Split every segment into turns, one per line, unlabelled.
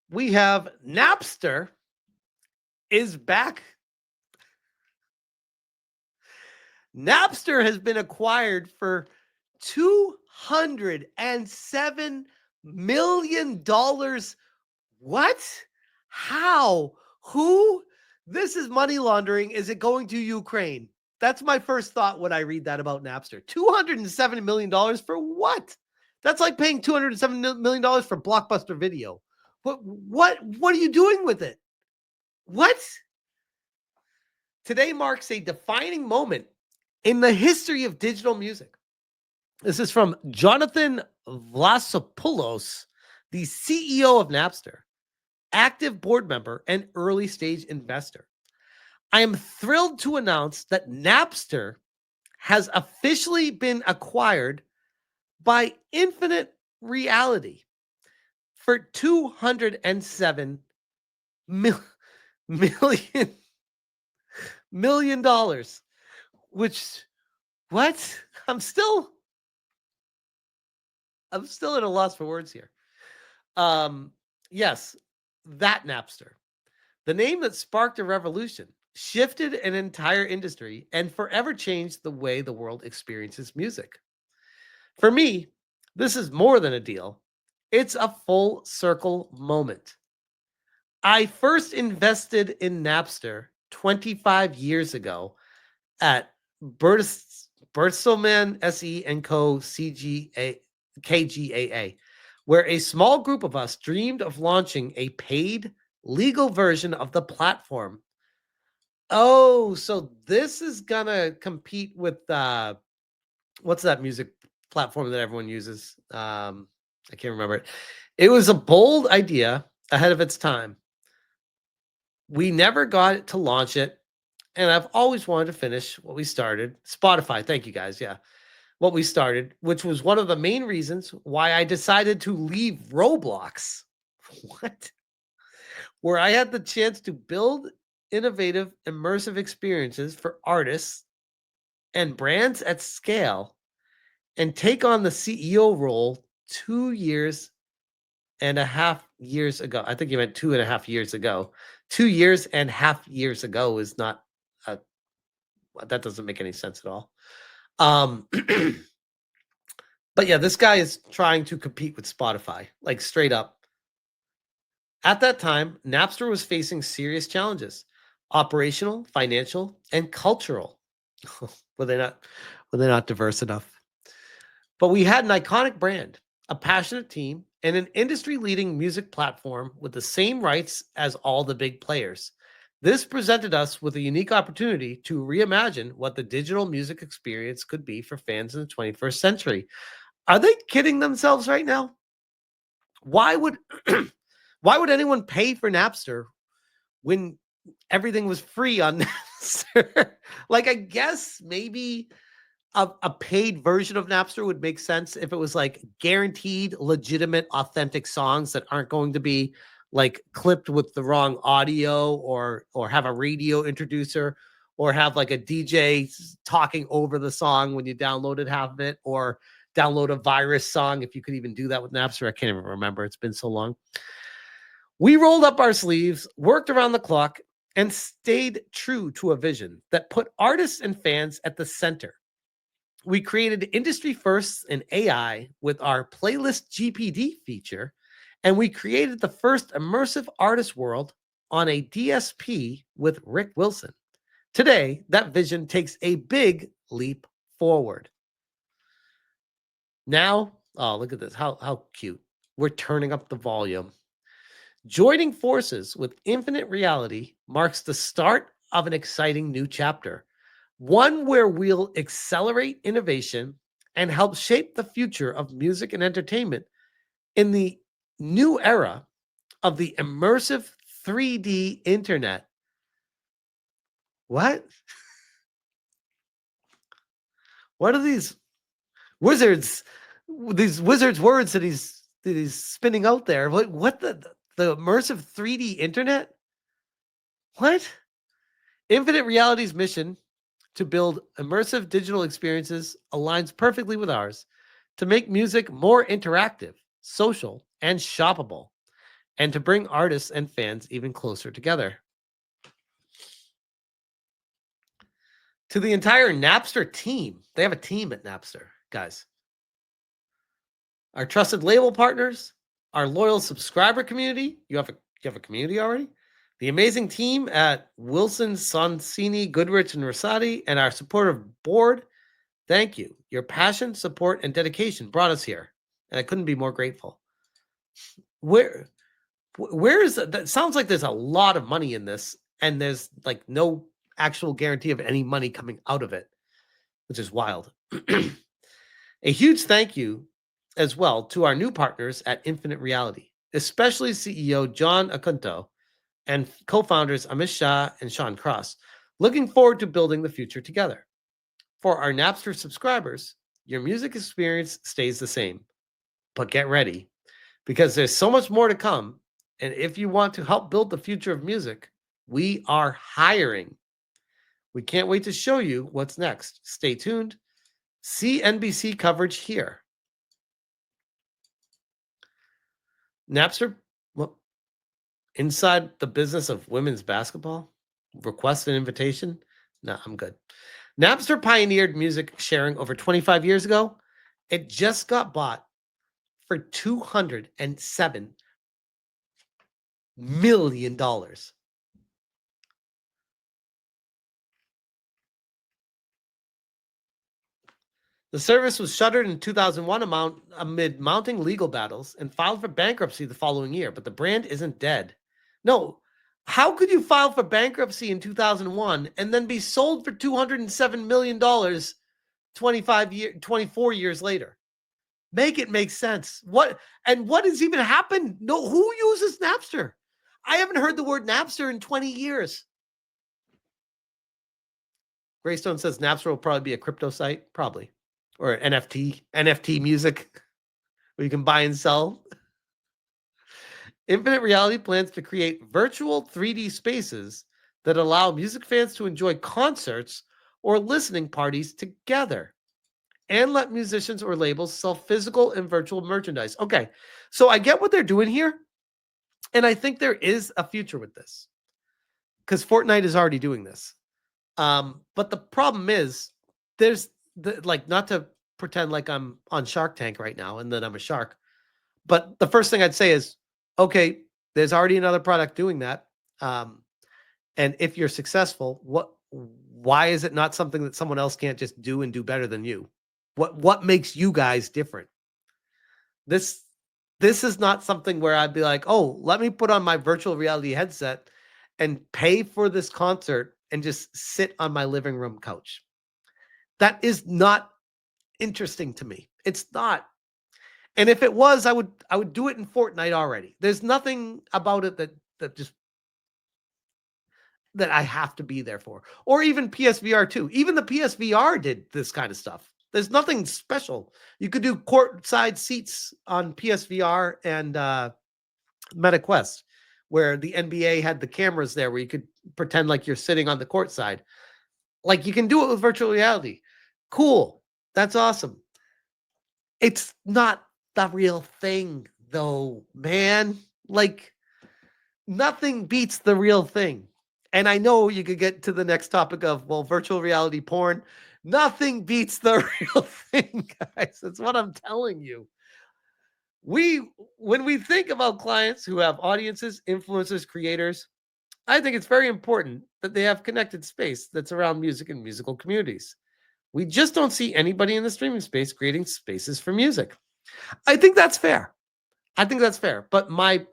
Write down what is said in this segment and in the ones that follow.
we have Napster is back. Napster has been acquired for $207 million. What? How? Who? This is money laundering. Is it going to Ukraine? That's my first thought when I read that about Napster. $270 million for what? That's like paying $207 million for Blockbuster Video. What are you doing with it? What? Today marks a defining moment in the history of digital music. This is from Jonathan Vlasopoulos, the CEO of Napster, active board member, and early stage investor. I am thrilled to announce that Napster has officially been acquired by Infinite Reality for $207 million dollars. Which, what? I'm still at a loss for words here. Yes, that Napster, the name that sparked a revolution, shifted an entire industry, and forever changed the way the world experiences music. For me, this is more than a deal. It's a full circle moment. I first invested in Napster 25 years ago at Bertelsmann SE and Co. KGAA, where a small group of us dreamed of launching a paid legal version of the platform. Oh, so this is gonna compete with what's that music platform that everyone uses? I can't remember it. It was a bold idea ahead of its time. We never got it to launch it, and I've always wanted to finish what we started. Spotify, thank you guys. Yeah. What we started, which was one of the main reasons why I decided to leave Roblox. What? Where I had the chance to build innovative, immersive experiences for artists and brands at scale and take on the CEO role 2.5 years ago. I think you meant 2.5 years ago. 2.5 years ago is not, that doesn't make any sense at all. But yeah, this guy is trying to compete with Spotify, like straight up. At that time, Napster was facing serious challenges: operational, financial, and cultural. were they not diverse enough? But we had an iconic brand, a passionate team, and an industry-leading music platform with the same rights as all the big players. This presented us with a unique opportunity to reimagine what the digital music experience could be for fans in the 21st century. Are they kidding themselves right now? Why would why would anyone pay for Napster when everything was free on Napster? Like, I guess maybe a paid version of Napster would make sense if it was like guaranteed, legitimate, authentic songs that aren't going to be like clipped with the wrong audio or have a radio introducer or have like a DJ talking over the song when you downloaded half of it, or download a virus song if you could even do that with Napster. I can't even remember. It's been so long. We rolled up our sleeves, worked around the clock, and stayed true to a vision that put artists and fans at the center. We created industry firsts in AI with our playlist GPD feature, and we created the first immersive artist world on a DSP with Rick Wilson. Today, that vision takes a big leap forward. Now, oh, look at this. How cute. We're turning up the volume. Joining forces with Infinite Reality marks the start of an exciting new chapter, one where we'll accelerate innovation and help shape the future of music and entertainment in the new era of the immersive 3D internet. What? What are these wizards words that he's spinning out there? What the immersive 3D internet? What? Infinite Reality's mission to build immersive digital experiences aligns perfectly with ours to make music more interactive, social, and shoppable. and to bring artists and fans even closer together. To the entire Napster team, they have a team at Napster, guys. Our trusted label partners, our loyal subscriber community. You have a community already? The amazing team at Wilson, Sonsini, Goodrich, and Rosati, and our supportive board. Thank you. Your passion, support, and dedication brought us here, and I couldn't be more grateful. Where is that? Sounds like there's a lot of money in this, and there's like no actual guarantee of any money coming out of it, which is wild. A huge thank you as well to our new partners at Infinite Reality, especially CEO John Akunto and co-founders Amish Shah and Sean Cross. Looking forward to building the future together. For our Napster subscribers, your music experience stays the same, but get ready because there's so much more to come. And if you want to help build the future of music, we are hiring. We can't wait to show you what's next. Stay tuned. See NBC coverage here. Napster, well, inside the business of women's basketball, request an invitation? No, I'm good. Napster pioneered music sharing over 25 years ago. It just got bought for $207 million. The service was shuttered in 2001 amid mounting legal battles and filed for bankruptcy the following year, but the brand isn't dead. No, how could you file for bankruptcy in 2001 and then be sold for $207 million 24 years later? Make it make sense. What has even happened? No, who uses Napster? I haven't heard the word Napster in 20 years. Greystone says Napster will probably be a crypto site, probably. Or NFT music, where you can buy and sell. Infinite Reality plans to create virtual 3D spaces that allow music fans to enjoy concerts or listening parties together and let musicians or labels sell physical and virtual merchandise. Okay, so I get what they're doing here, and I think there is a future with this because Fortnite is already doing this. But the problem is there's not to pretend like I'm on Shark Tank right now and that I'm a shark. But the first thing I'd say is, okay, there's already another product doing that. And if you're successful, why is it not something that someone else can't just do and do better than you? What makes you guys different? This is not something where I'd be like, oh, let me put on my virtual reality headset and pay for this concert and just sit on my living room couch. That is not interesting to me. It's not. And if it was, I would do it in Fortnite already. There's nothing about it that I have to be there for. Or even PSVR 2. Even the PSVR did this kind of stuff. There's nothing special. You could do courtside seats on PSVR and MetaQuest, where the NBA had the cameras there where you could pretend like you're sitting on the court side. Like you can do it with virtual reality. Cool. That's awesome. It's not the real thing, though, man. Like, nothing beats the real thing. And I know you could get to the next topic of, well, virtual reality porn. Nothing beats the real thing, guys. That's what I'm telling you. When we think about clients who have audiences, influencers, creators, I think it's very important that they have connected space that's around music and musical communities. We just don't see anybody in the streaming space creating spaces for music. I think that's fair. But my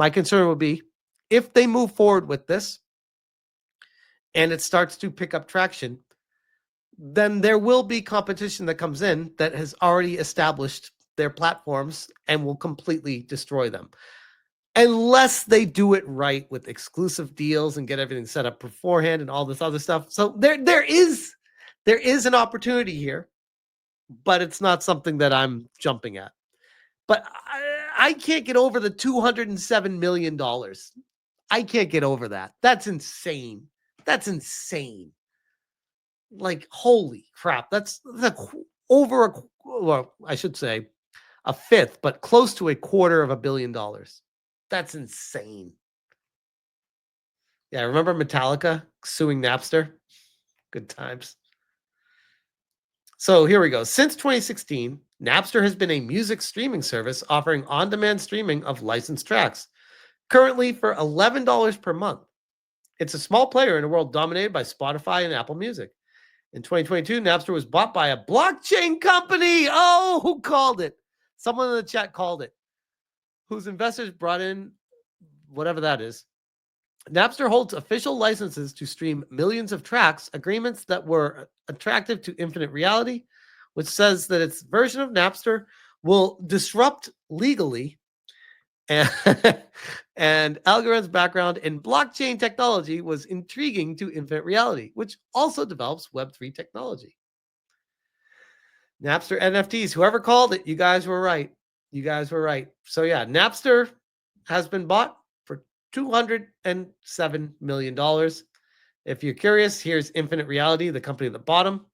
concern would be if they move forward with this and it starts to pick up traction, then there will be competition that comes in that has already established their platforms and will completely destroy them. Unless they do it right with exclusive deals and get everything set up beforehand and all this other stuff. So there is an opportunity here, but it's not something that I'm jumping at. But I can't get over the $207 million. I can't get over that. That's insane. Like, holy crap. That's I should say a fifth, but close to $250 million. That's insane. Yeah, remember Metallica suing Napster? Good times. So here we go. Since 2016, Napster has been a music streaming service offering on demand streaming of licensed tracks, currently for $11 per month. It's a small player in a world dominated by Spotify and Apple Music. In 2022, Napster was bought by a blockchain company. Oh, who called it? Someone in the chat called it. Whose investors brought in whatever that is. Napster holds official licenses to stream millions of tracks, agreements that were attractive to Infinite Reality, which says that its version of Napster will disrupt legally and, and Algorand's background in blockchain technology was intriguing to Infinite Reality, which also develops Web3 technology. Napster NFTs, whoever called it, you guys were right. You guys were right. So yeah, Napster has been bought for $207 million. If you're curious, here's Infinite Reality, the company at the bottom.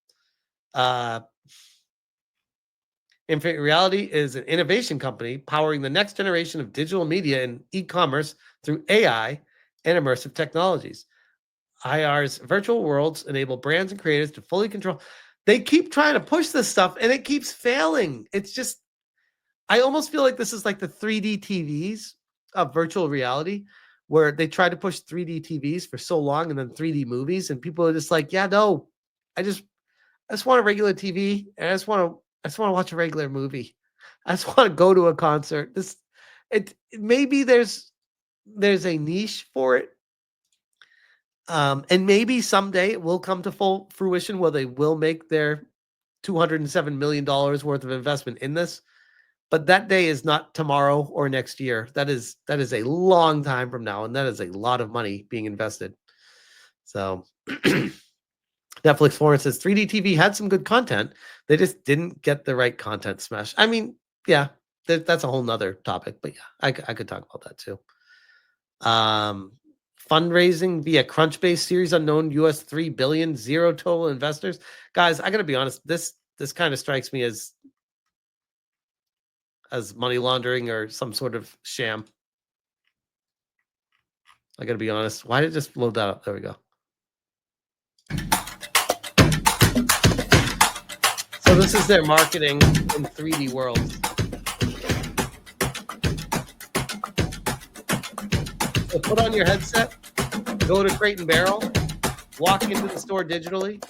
Infinite Reality is an innovation company powering the next generation of digital media and e-commerce through AI and immersive technologies. IR's virtual worlds enable brands and creators to fully control. They keep trying to push this stuff and it keeps failing. It's just, I almost feel like this is like the 3D TVs of virtual reality, where they try to push 3D TVs for so long and then 3D movies, and people are just like, yeah, no, I just want a regular TV, and I just want to watch a regular movie. I just want to go to a concert. Maybe there's a niche for it. And maybe someday it will come to full fruition where they will make their $207 million worth of investment in this. But that day is not tomorrow or next year. That is a long time from now, and that is a lot of money being invested. So Netflix Forum says 3D TV had some good content. They just didn't get the right content smash. I mean, yeah, that's a whole nother topic, but yeah, I could talk about that too. Fundraising via Crunchbase, series unknown, US $3 billion, zero total investors. Guys, I gotta be honest, this kind of strikes me as money laundering or some sort of sham. I gotta be honest. Why did it just load that up? There we go. So this is their marketing in 3D worlds. So put on your headset, go to Crate and Barrel, walk into the store digitally.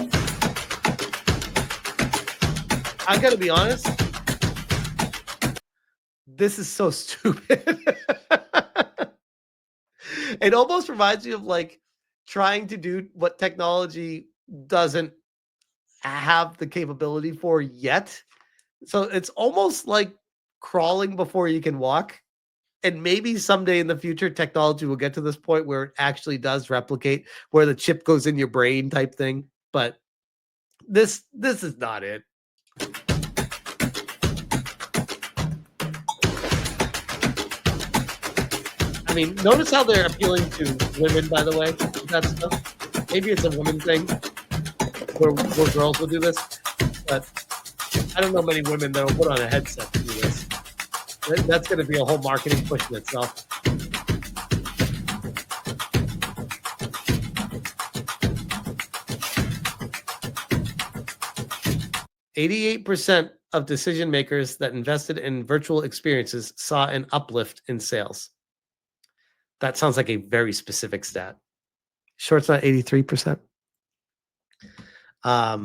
I gotta be honest, this is so stupid. It almost reminds me of like trying to do what technology doesn't have the capability for yet. So it's almost like crawling before you can walk. And maybe someday in the future, technology will get to this point where it actually does replicate, where the chip goes in your brain type thing. But this is not it. I mean, notice how they're appealing to women, by the way. That stuff. Maybe it's a woman thing where girls will do this, but I don't know many women that will put on a headset to do this. That's going to be a whole marketing push in itself. %88 of decision makers that invested in virtual experiences saw an uplift in sales. That sounds like a very specific stat. Sure, it's not 83%.